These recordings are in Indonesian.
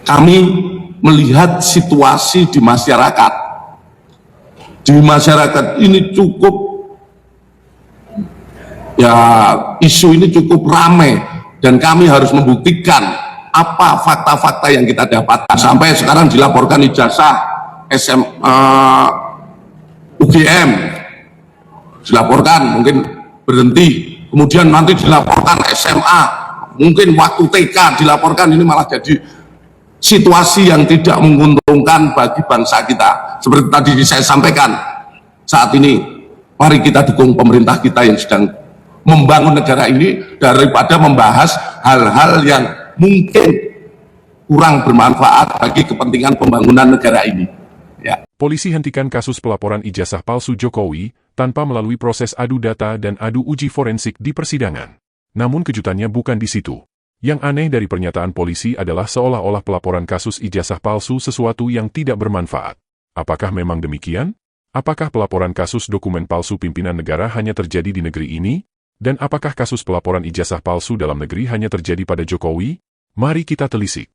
kami melihat situasi di masyarakat. Di masyarakat ini cukup, ya isu ini cukup ramai, dan kami harus membuktikan apa fakta-fakta yang kita dapatkan. Sampai sekarang dilaporkan ijazah UGM, dilaporkan mungkin berhenti, kemudian nanti dilaporkan SMA, mungkin waktu TK dilaporkan, ini malah jadi situasi yang tidak menguntungkan bagi bangsa kita. Seperti tadi saya sampaikan, saat ini mari kita dukung pemerintah kita yang sedang membangun negara ini daripada membahas hal-hal yang mungkin kurang bermanfaat bagi kepentingan pembangunan negara ini. Ya. Polisi hentikan kasus pelaporan ijazah palsu Jokowi tanpa melalui proses adu data dan adu uji forensik di persidangan. Namun kejutannya bukan di situ. Yang aneh dari pernyataan polisi adalah seolah-olah pelaporan kasus ijazah palsu sesuatu yang tidak bermanfaat. Apakah memang demikian? Apakah pelaporan kasus dokumen palsu pimpinan negara hanya terjadi di negeri ini? Dan apakah kasus pelaporan ijazah palsu dalam negeri hanya terjadi pada Jokowi? Mari kita telisik.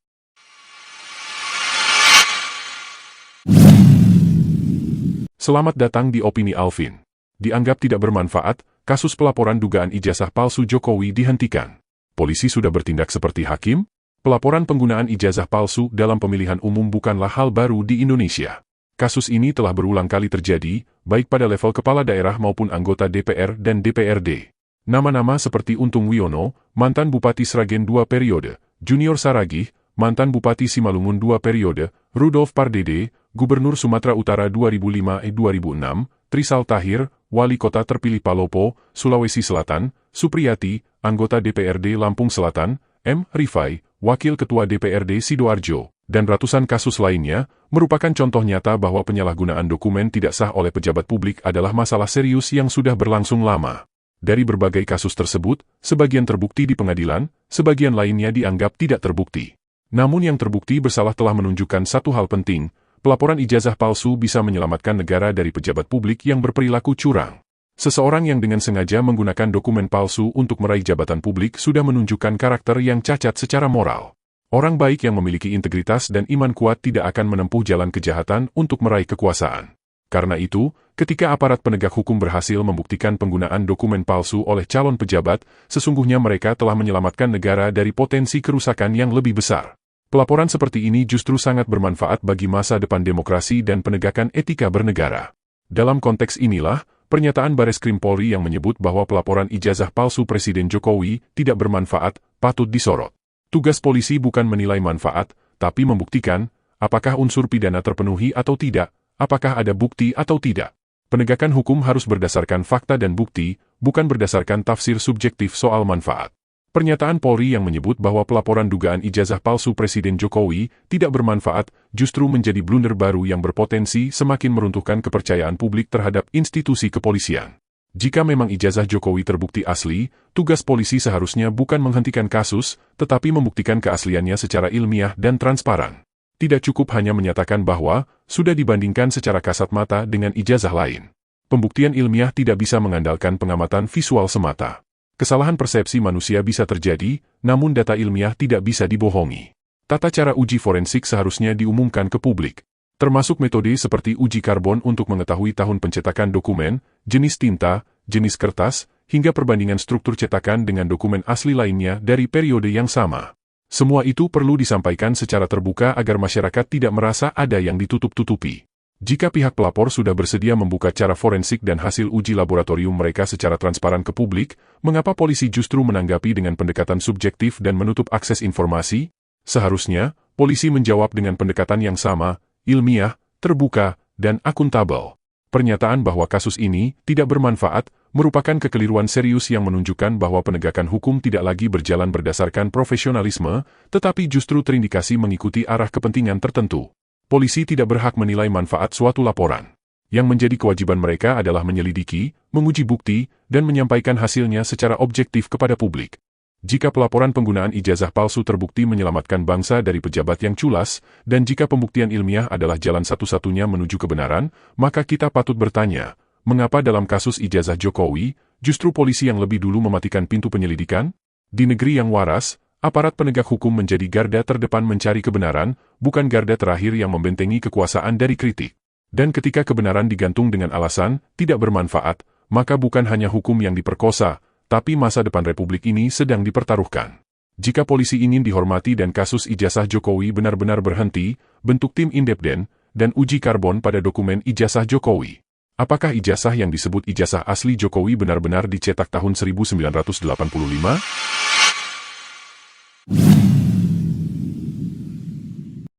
Selamat datang di Opini Alvin. Dianggap tidak bermanfaat, kasus pelaporan dugaan ijazah palsu Jokowi dihentikan. Polisi sudah bertindak seperti hakim? Pelaporan penggunaan ijazah palsu dalam pemilihan umum bukanlah hal baru di Indonesia. Kasus ini telah berulang kali terjadi, baik pada level kepala daerah maupun anggota DPR dan DPRD. Nama-nama seperti Untung Wiono, mantan Bupati Sragen 2 periode, Junior Saragih, mantan Bupati Simalungun 2 periode, Rudolf Pardede, Gubernur Sumatera Utara 2005-2006, Trisal Tahir, Wali Kota terpilih Palopo, Sulawesi Selatan, Supriyati, anggota DPRD Lampung Selatan, M. Rifai, Wakil Ketua DPRD Sidoarjo, dan ratusan kasus lainnya, merupakan contoh nyata bahwa penyalahgunaan dokumen tidak sah oleh pejabat publik adalah masalah serius yang sudah berlangsung lama. Dari berbagai kasus tersebut, sebagian terbukti di pengadilan, sebagian lainnya dianggap tidak terbukti. Namun yang terbukti bersalah telah menunjukkan satu hal penting, pelaporan ijazah palsu bisa menyelamatkan negara dari pejabat publik yang berperilaku curang. Seseorang yang dengan sengaja menggunakan dokumen palsu untuk meraih jabatan publik sudah menunjukkan karakter yang cacat secara moral. Orang baik yang memiliki integritas dan iman kuat tidak akan menempuh jalan kejahatan untuk meraih kekuasaan. Karena itu, ketika aparat penegak hukum berhasil membuktikan penggunaan dokumen palsu oleh calon pejabat, sesungguhnya mereka telah menyelamatkan negara dari potensi kerusakan yang lebih besar. Pelaporan seperti ini justru sangat bermanfaat bagi masa depan demokrasi dan penegakan etika bernegara. Dalam konteks inilah, pernyataan Bareskrim Polri yang menyebut bahwa pelaporan ijazah palsu Presiden Jokowi tidak bermanfaat, patut disorot. Tugas polisi bukan menilai manfaat, tapi membuktikan, apakah unsur pidana terpenuhi atau tidak, apakah ada bukti atau tidak. Penegakan hukum harus berdasarkan fakta dan bukti, bukan berdasarkan tafsir subjektif soal manfaat. Pernyataan Polri yang menyebut bahwa pelaporan dugaan ijazah palsu Presiden Jokowi tidak bermanfaat justru menjadi blunder baru yang berpotensi semakin meruntuhkan kepercayaan publik terhadap institusi kepolisian. Jika memang ijazah Jokowi terbukti asli, tugas polisi seharusnya bukan menghentikan kasus, tetapi membuktikan keasliannya secara ilmiah dan transparan. Tidak cukup hanya menyatakan bahwa sudah dibandingkan secara kasat mata dengan ijazah lain. Pembuktian ilmiah tidak bisa mengandalkan pengamatan visual semata. Kesalahan persepsi manusia bisa terjadi, namun data ilmiah tidak bisa dibohongi. Tata cara uji forensik seharusnya diumumkan ke publik, termasuk metode seperti uji karbon untuk mengetahui tahun pencetakan dokumen, jenis tinta, jenis kertas, hingga perbandingan struktur cetakan dengan dokumen asli lainnya dari periode yang sama. Semua itu perlu disampaikan secara terbuka agar masyarakat tidak merasa ada yang ditutup-tutupi. Jika pihak pelapor sudah bersedia membuka cara forensik dan hasil uji laboratorium mereka secara transparan ke publik, mengapa polisi justru menanggapi dengan pendekatan subjektif dan menutup akses informasi? Seharusnya, polisi menjawab dengan pendekatan yang sama, ilmiah, terbuka, dan akuntabel. Pernyataan bahwa kasus ini tidak bermanfaat merupakan kekeliruan serius yang menunjukkan bahwa penegakan hukum tidak lagi berjalan berdasarkan profesionalisme, tetapi justru terindikasi mengikuti arah kepentingan tertentu. Polisi tidak berhak menilai manfaat suatu laporan. Yang menjadi kewajiban mereka adalah menyelidiki, menguji bukti, dan menyampaikan hasilnya secara objektif kepada publik. Jika pelaporan penggunaan ijazah palsu terbukti menyelamatkan bangsa dari pejabat yang culas, dan jika pembuktian ilmiah adalah jalan satu-satunya menuju kebenaran, maka kita patut bertanya, mengapa dalam kasus ijazah Jokowi, justru polisi yang lebih dulu mematikan pintu penyelidikan? Di negeri yang waras, Aparat penegak hukum menjadi garda terdepan mencari kebenaran, bukan garda terakhir yang membentengi kekuasaan dari kritik. Dan ketika kebenaran digantung dengan alasan tidak bermanfaat, maka bukan hanya hukum yang diperkosa, tapi masa depan Republik ini sedang dipertaruhkan. Jika polisi ingin dihormati dan kasus ijazah Jokowi benar-benar berhenti, bentuk tim independen dan uji karbon pada dokumen ijazah Jokowi. Apakah ijazah yang disebut ijazah asli Jokowi benar-benar dicetak tahun 1985?